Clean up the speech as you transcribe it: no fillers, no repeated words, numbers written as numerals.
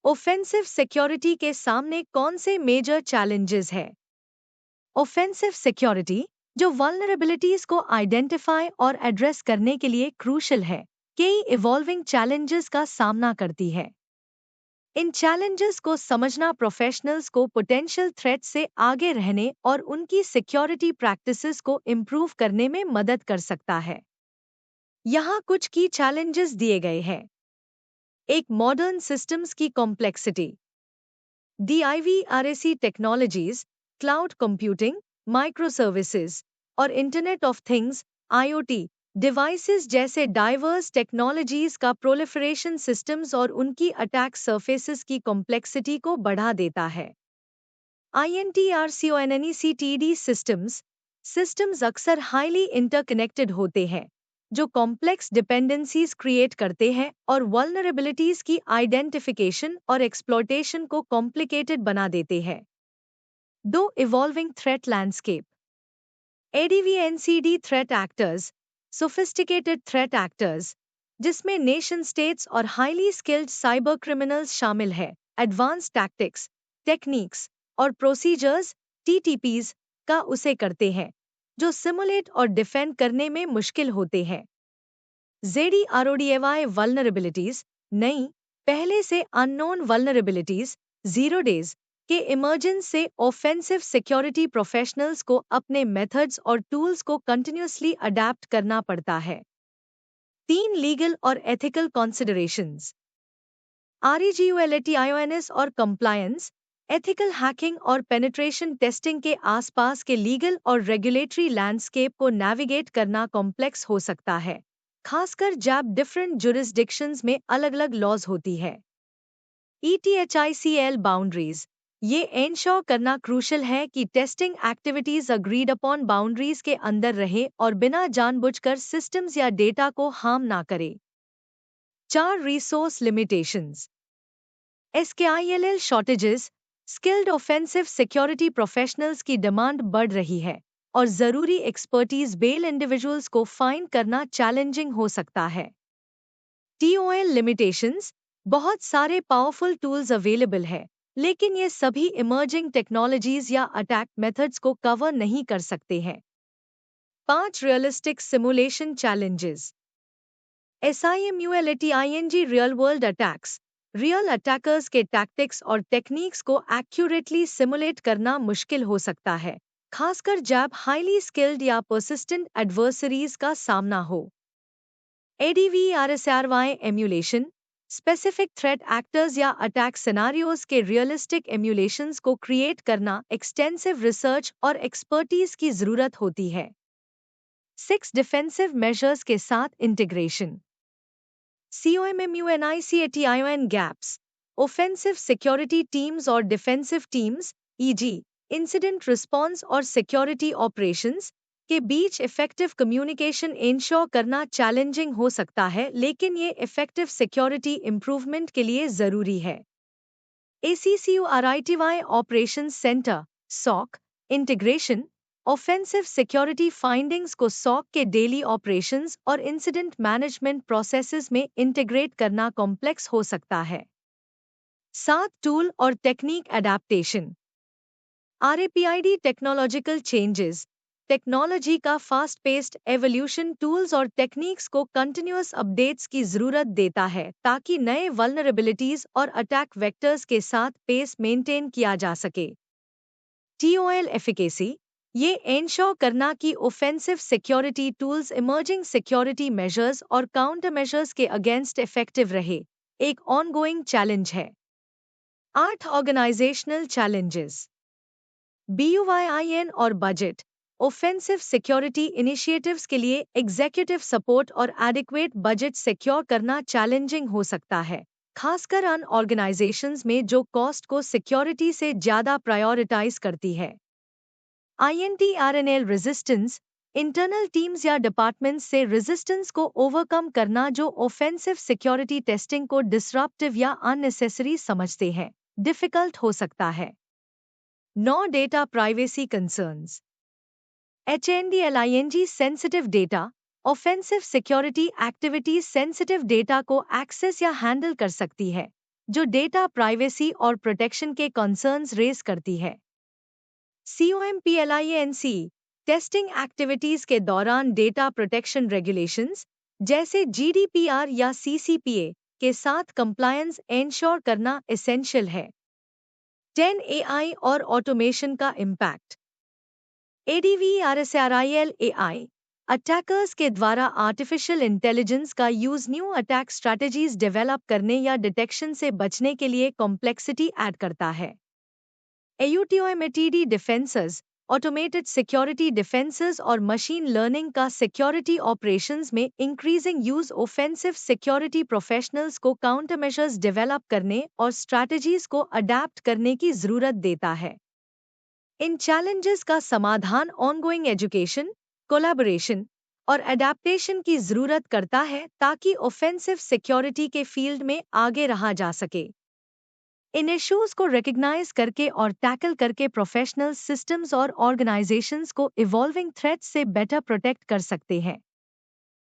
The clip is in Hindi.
ऑफेंसिव सिक्योरिटी के सामने कौन से मेजर चैलेंजेस हैं? ऑफेंसिव सिक्योरिटी, जो वल्नरेबिलिटीज को आइडेंटिफाई और एड्रेस करने के लिए क्रूशल है, कई इवॉल्विंग चैलेंजेस का सामना करती है। इन चैलेंजेस को समझना प्रोफेशनल्स को पोटेंशियल थ्रेट से आगे रहने और उनकी सिक्योरिटी प्रैक्टिसेस को इम्प्रूव करने में मदद कर सकता है। यहाँ कुछ की चैलेंजेस दिए गए हैं। एक, मॉडर्न सिस्टम्स की complexity. DIVRAC technologies, cloud computing, microservices और internet of things IoT devices जैसे डाइवर्स टेक्नोलॉजीज का प्रोलिफरेशन सिस्टम्स और उनकी अटैक सरफेसेस की कॉम्प्लेक्सिटी को बढ़ा देता है। INTRCONNECTD सिस्टम्स अक्सर हाईली इंटरकनेक्टेड होते हैं, जो कॉम्प्लेक्स डिपेंडेंसीज क्रिएट करते हैं और वल्नरेबिलिटीज की आइडेंटिफिकेशन और एक्सप्लॉयटेशन को कॉम्प्लिकेटेड बना देते हैं। 2, evolving threat landscape. ADV-NCD threat actors, sophisticated threat actors, जिसमें नेशन स्टेट्स और हाईली स्किल्ड साइबर क्रिमिनल्स शामिल हैं, एडवांस टैक्टिक्स, टेक्निक्स और प्रोसीजर्स TTPs का उसे करते हैं, जो सिमुलेट और डिफेंड करने में मुश्किल होते हैं। ZDRODFI वल्नरेबिलिटीज, नई, पहले से अननोन वल्नरेबिलिटीज, 0 डेज के इमर्जेंस से ऑफेंसिव सिक्योरिटी प्रोफेशनल्स को अपने मेथड्स और टूल्स को कंटिन्यूअसली अडैप्ट करना पड़ता है। 3, लीगल और एथिकल कॉन्सिडरेशंस। REGULATIONS और कंप्लायंस, एथिकल हैकिंग और पेनिट्रेशन टेस्टिंग के आसपास के लीगल और रेगुलेटरी लैंडस्केप को नेविगेट करना कॉम्प्लेक्स हो सकता है, खासकर जब डिफरेंट जुरिस्डिक्शंस में अलग-अलग लॉज होती है। ETHICL बाउंड्रीज, ये एंश्योर करना क्रूशल है कि testing activities agreed upon boundaries के अंदर रहे और बिना जानबूझकर सिस्टम्स या डेटा को हार्म ना करे। 4, resource limitations. SKILL shortages, skilled offensive security professionals की डिमांड बढ़ रही है और जरूरी एक्सपर्टीज बेल इंडिविजुअल्स को फाइंड करना चैलेंजिंग हो सकता है। TOL लिमिटेशंस, बहुत सारे पावरफुल टूल्स अवेलेबल है, लेकिन ये सभी इमर्जिंग टेक्नोलॉजीज या अटैक मेथड्स को कवर नहीं कर सकते हैं। 5, realistic simulation challenges. SIMULATING real world attacks, real attackers के टैक्टिक्स और टेक्निक्स को एक्यूरेटली सिमुलेट करना मुश्किल हो सकता है, खासकर जब हाईली स्किल्ड या पर्सिस्टेंट एडवर्सरीज का सामना हो। ADVRSRY emulation, specific threat actors या अटैक सिनारियोज के रियलिस्टिक एम्यूलेशंस को क्रिएट करना एक्सटेंसिव रिसर्च और एक्सपर्टीज की जरूरत होती है। 6, डिफेंसिव मेजर्स के साथ integration. COMMUNICATION gaps, offensive security teams और defensive teams e.g. Incident response और सिक्योरिटी ऑपरेशंस के बीच इफेक्टिव कम्युनिकेशन इंश्योर करना चैलेंजिंग हो सकता है, लेकिन ये इफेक्टिव सिक्योरिटी इंप्रूवमेंट के लिए जरूरी है। ACCURITY operations centre SOC integration, offensive security findings को SOC के डेली ऑपरेशंस और इंसिडेंट मैनेजमेंट प्रोसेसेस में इंटीग्रेट करना कॉम्प्लेक्स हो सकता है। 7, टूल और technique adaptation. RAPID technological changes, technology का फास्ट पेस्ड एवोल्यूशन टूल्स और टेक्निक्स को कंटिन्यूअस अपडेट्स की जरूरत देता है ताकि नए वल्नरेबिलिटीज और अटैक वेक्टर्स के साथ पेस मेंटेन किया जा सके। TOL एफिकेसी, ये एंश्योर करना कि offensive security tools emerging security measures और काउंटर मेजर्स के अगेंस्ट इफेक्टिव रहे, एक ऑनगोइंग चैलेंज है। 8, ऑर्गेनाइजेशनल चैलेंजेस। BUYIN और बजट, ऑफेंसिव सिक्योरिटी इनिशिएटिव्स के लिए एग्जीक्यूटिव सपोर्ट और एडिक्वेट बजट सिक्योर करना चैलेंजिंग हो सकता है, खासकर उन ऑर्गेनाइजेशंस में जो कॉस्ट को सिक्योरिटी से ज्यादा प्रायोरिटाइज करती है। INTRNL रेजिस्टेंस, इंटरनल टीम्स या डिपार्टमेंट्स से रेजिस्टेंस को ओवरकम करना जो ऑफेंसिव सिक्योरिटी टेस्टिंग को डिसरप्टिव या अननेसेसरी समझते हैं, डिफिकल्ट हो सकता है। 9, data privacy concerns. HNDLING sensitive data, offensive security activities sensitive data को एक्सेस या हैंडल कर सकती है, जो डेटा प्राइवेसी और प्रोटेक्शन के कंसर्न्स रेज करती है। COMPLINC टेस्टिंग एक्टिविटीज के दौरान डेटा प्रोटेक्शन रेगुलेशंस जैसे GDPR या CCPA के साथ कंप्लायंस एंश्योर करना एसेंशियल है। 10 AI और ऑटोमेशन का इम्पैक्ट। ADVRSRIL AI अटैकर्स के द्वारा आर्टिफिशियल इंटेलिजेंस का use new attack strategies develop करने या डिटेक्शन से बचने के लिए कॉम्प्लेक्सिटी ऐड करता है। AUTOMATD defences automated security defences और मशीन लर्निंग का सिक्योरिटी ऑपरेशंस में increasing use offensive security professionals को काउंटर मेजर्स डेवलप करने और स्ट्रैटेजीज को अडैप्ट करने की जरूरत देता है। इन चैलेंजेस का समाधान ऑनगोइंग एजुकेशन, कोलैबोरेशन और अडेप्टेशन की जरूरत करता है ताकि ऑफेंसिव सिक्योरिटी के फील्ड में आगे रहा जा सके। इन इश्यूज को रिकग्नाइज करके और टैकल करके प्रोफेशनल सिस्टम्स और ऑर्गेनाइजेशंस को इवॉल्विंग थ्रेट्स से बेटर प्रोटेक्ट कर सकते हैं।